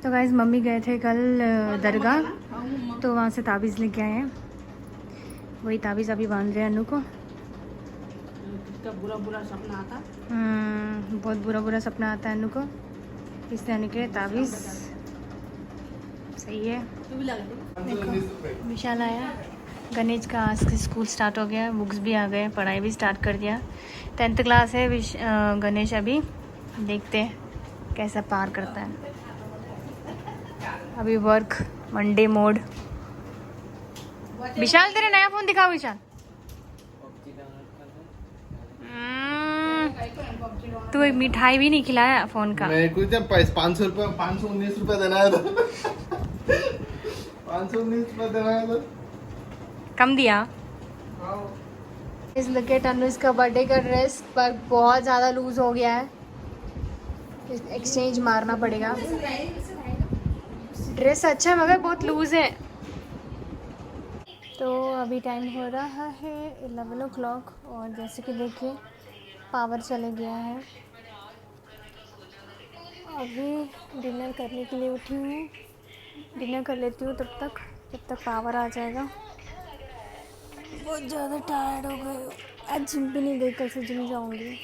तो guys mummy गए थे कल दरगाह, तो वहाँ से ताबीज़ लेके आए हैं। वही ताबीज़ अभी बांध रहे हैं अनु को। बुरा बुरा सपना आता। बहुत बुरा बुरा सपना आता है अनु को, इससे अनु के ताबीज़। सही है। देखो विशाल आया। गणेश का आज से स्कूल स्टार्ट हो गया, बुक्स भी आ गए, पढ़ाई भी स्टार्ट कर दिया। 10th क्लास है गणेश अभी। देखते हैं कैसा पार करता है। अभी वर्क मंडे मोड। विशाल तेरा नया फोन दिखाओ विशाल। तू एक मिठाई भी नहीं खिलाया फोन का। मैं कुछ 500 रुपये 519 रुपये देना है तो 519 रुपये देना है तो कम दिया। इस लगे तनुज का बर्थडे का ड्रेस पर बहुत ज़्यादा लूज हो गया है, एक्सचेंज मारना पड़ेगा। ड्रेस अच्छा है मगर बहुत लूज है। तो अभी टाइम हो रहा है 11 o'clock और जैसे कि देखिए पावर चले गया है। अभी डिनर करने के लिए उठी हूँ, डिनर कर लेती हूँ जब तक पावर आ जाएगा। बहुत ज़्यादा टायर्ड हो गई, आज जिम भी नहीं गई, कल से जिम जाऊँगी।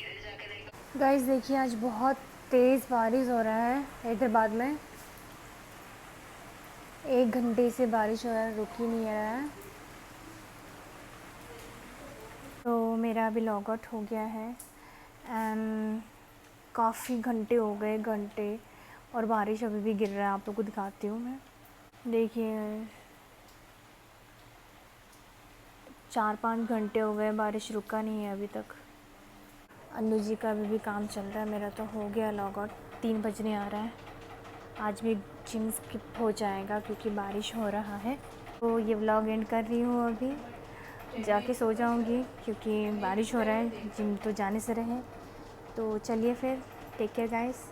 गाइस देखिए आज बहुत तेज़ बारिश हो रहा है हैदराबाद में। 1 घंटे से बारिश हो रहा है, रुक ही नहीं रहा है। तो मेरा अभी लॉग आउट हो गया है एंड काफ़ी घंटे हो गए और बारिश अभी भी गिर रहा है। आप लोगों को दिखाती हूँ मैं। देखिए 4-5 घंटे हो गए, बारिश रुका नहीं है अभी तक। अन्नू जी का अभी भी काम चल रहा है। मेरा तो हो गया लॉग आउट, 3 बजने आ रहा है। आज भी जिम स्किप हो जाएगा क्योंकि बारिश हो रहा है। तो ये व्लॉग एंड कर रही हूँ, अभी जाके सो जाऊँगी क्योंकि बारिश हो रहा है, जिम तो जाने से रहे। तो चलिए फिर, टेक केयर गाइस।